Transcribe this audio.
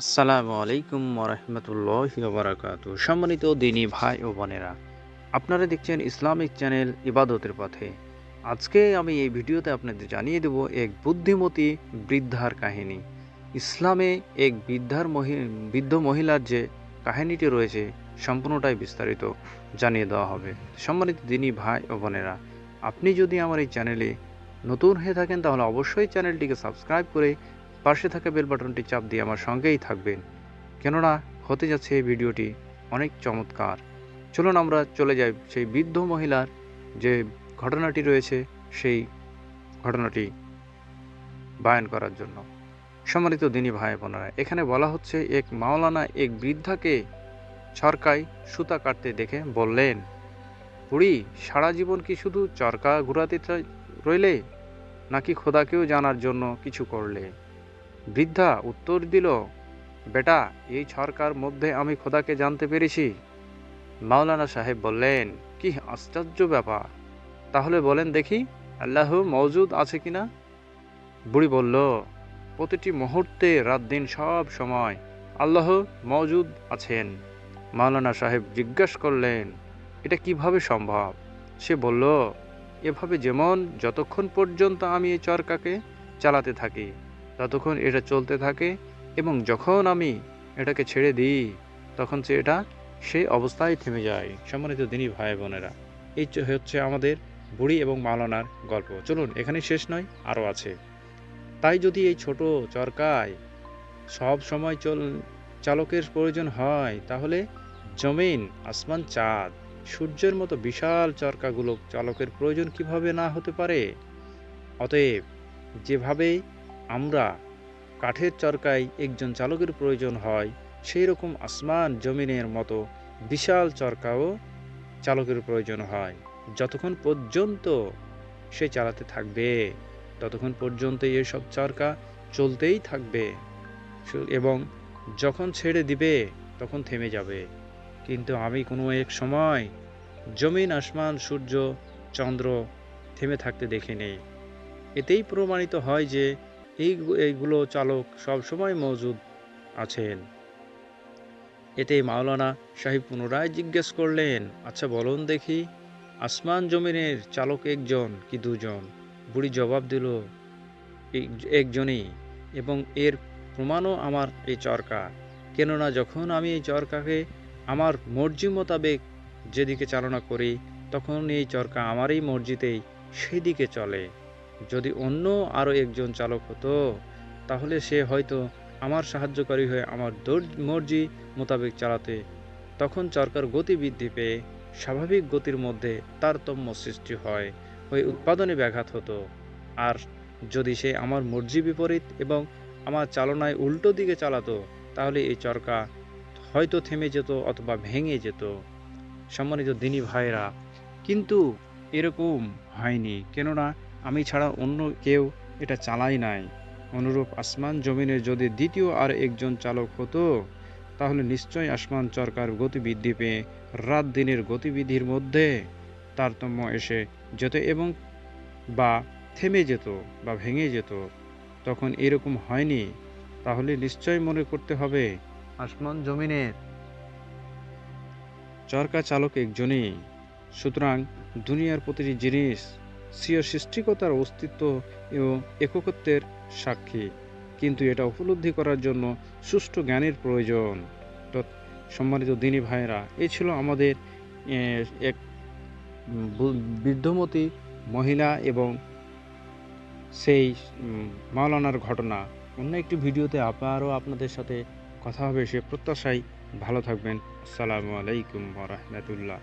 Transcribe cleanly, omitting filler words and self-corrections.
আসসালামু আলাইকুম ওরহমতুল্লাহি ওবারাকাতু। সম্মানিত দিনী ভাই ও বোনেরা, আপনারা দেখছেন ইসলামিক চ্যানেল ইবাদতের পথে। আজকে আমি এই ভিডিওতে আপনাদের জানিয়ে দেব এক বুদ্ধিমতী বৃদ্ধার কাহিনী। ইসলামে এক বৃদ্ধ মহিলার যে কাহিনীটি রয়েছে সম্পূর্ণটাই বিস্তারিত জানিয়ে দেওয়া হবে। সম্মানিত দিনী ভাই ও বোনেরা, আপনি যদি আমার এই চ্যানেলে নতুন হয়ে থাকেন তাহলে অবশ্যই চ্যানেলটিকে সাবস্ক্রাইব করে পাশে থাকা বেল বাটনটি চাপ দিয়ে আমার সঙ্গেই থাকবেন, কেননা হতে যাচ্ছে এই ভিডিওটি অনেক চমৎকার। চলুন আমরা চলে যাই সেই বৃদ্ধ মহিলার যে ঘটনাটি রয়েছে সেই ঘটনাটি বায়ান করার জন্য। সম্মানিত দিনী ভাই বোনেরা, এখানে বলা হচ্ছে এক মাওলানা এক বৃদ্ধাকে চরকায় সুতা কাটতে দেখে বললেন, বুড়ি, সারা জীবন কি শুধু চরকা ঘুরাতে রইলে, নাকি খোদাকেও জানার জন্য কিছু করলে? বৃদ্ধা উত্তর দিল, বেটা, এই সরকার মধ্যে আমি খোদাকে জানতে পেরেছি। মাওলানা সাহেব বললেন, কি আশ্চর্য ব্যাপার, তাহলে বলেন দেখি, আল্লাহ মওজুদ আছে কিনা? বুড়ি বলল, প্রতিটি মুহূর্তে, রাত দিন সব সময় আল্লাহ মওজুদ আছেন। মাওলানা সাহেব জিজ্ঞাসা করলেন, এটা কিভাবে সম্ভব? সে বলল, এভাবে, যেমন যতক্ষণ পর্যন্ত আমি এই চরকাকে চালাতে থাকি ততক্ষণ এটা চলতে থাকে, এবং যখন আমি এটাকে ছেড়ে দিই তখন এটা সেই অবস্থায় থেমে যায়। সম্মানিত দিনী ভাই বোনেরা, এই হচ্ছে আমাদের বুড়ি এবং মাওলানার গল্প। চলুন, এখানে শেষ নয়, আরও আছে। তাই যদি এই ছোট চরকায় সব সময় চালকের প্রয়োজন হয়, তাহলে জমিন, আসমান, চাঁদ, সূর্যের মতো বিশাল চরকাগুলো চালকের প্রয়োজন কিভাবে না হতে পারে? অতএব যেভাবে আমরা কাঠের চরকায় একজন চালকের প্রয়োজন হয়, সেই রকম আসমান জমিনের মতো বিশাল চরকাও চালকের প্রয়োজন হয়। যতক্ষণ পর্যন্ত সে চালাতে থাকবে ততক্ষণ পর্যন্ত এসব চরকা চলতেই থাকবে, এবং যখন ছেড়ে দিবে তখন থেমে যাবে। কিন্তু আমি কোনো এক সময় জমিন, আসমান, সূর্য, চন্দ্র থেমে থাকতে দেখিনি। এতেই প্রমাণিত হয় যে এইগুলো চালক সব সময় মজুদ আছেন। এতে মাওলানা সাহেব পুনরায় জিজ্ঞেস করলেন, আচ্ছা বলুন দেখি, আসমান জমিনের চালক একজন কি দুজন? বুড়ি জবাব দিল, একজনই, এবং এর প্রমাণও আমার এই চরকা। কেননা যখন আমি এই চরকাকে আমার মর্জি মোতাবেক যেদিকে চালনা করি, তখন এই চরকা আমারই মর্জিতেই সেই দিকে চলে। যদি অন্য আরও একজন চালক হতো, তাহলে সে হয়তো আমার সাহায্যকারী হয়ে আমার মর্জি মোতাবেক চালাতে, তখন চরকার গতি বৃদ্ধি পেয়ে স্বাভাবিক গতির মধ্যে তারতম্য সৃষ্টি হয়, ওই উৎপাদনে ব্যাঘাত হতো। আর যদি সে আমার মর্জি বিপরীত এবং আমার চালনায় উল্টো দিকে চালাতো, তাহলে এই চরকা হয়তো থেমে যেত অথবা ভেঙে যেত। সম্মানিত দিনী ভাইরা, কিন্তু এরকম হয়নি, কেননা আমি ছাড়া অন্য কেউ এটা চালাই নাই। অনুরূপ আসমান জমিনের যদি দ্বিতীয় আর একজন চালক হতো, তাহলে নিশ্চয়ই আসমান চরকার গতি বৃদ্ধি পেয়ে রাত দিনের গতিবিধির মধ্যে তারতম্য এসে যেত, এবং বা থেমে যেত বা ভেঙে যেত। তখন এরকম হয়নি, তাহলে নিশ্চয় মনে করতে হবে আসমান জমিনের চরকা চালক একজনই। সুতরাং দুনিয়ার প্রতিটি জিনিস স্বীয় সৃষ্টিকতার অস্তিত্ব এবং একত্বের সাক্ষী, কিন্তু এটা উপলব্ধি করার জন্য সুষ্ঠু জ্ঞানের প্রয়োজন। তো সম্মানিত দিনী ভাইয়েরা, এই ছিল আমাদের এক বৃদ্ধমতী মহিলা এবং সেই মাওলানার ঘটনা। অন্য একটি ভিডিওতে আবারও আপনাদের সাথে কথা হবে, সে প্রত্যাশায় ভালো থাকবেন। আসসালামু আলাইকুম ওয়া রাহমাতুল্লাহ।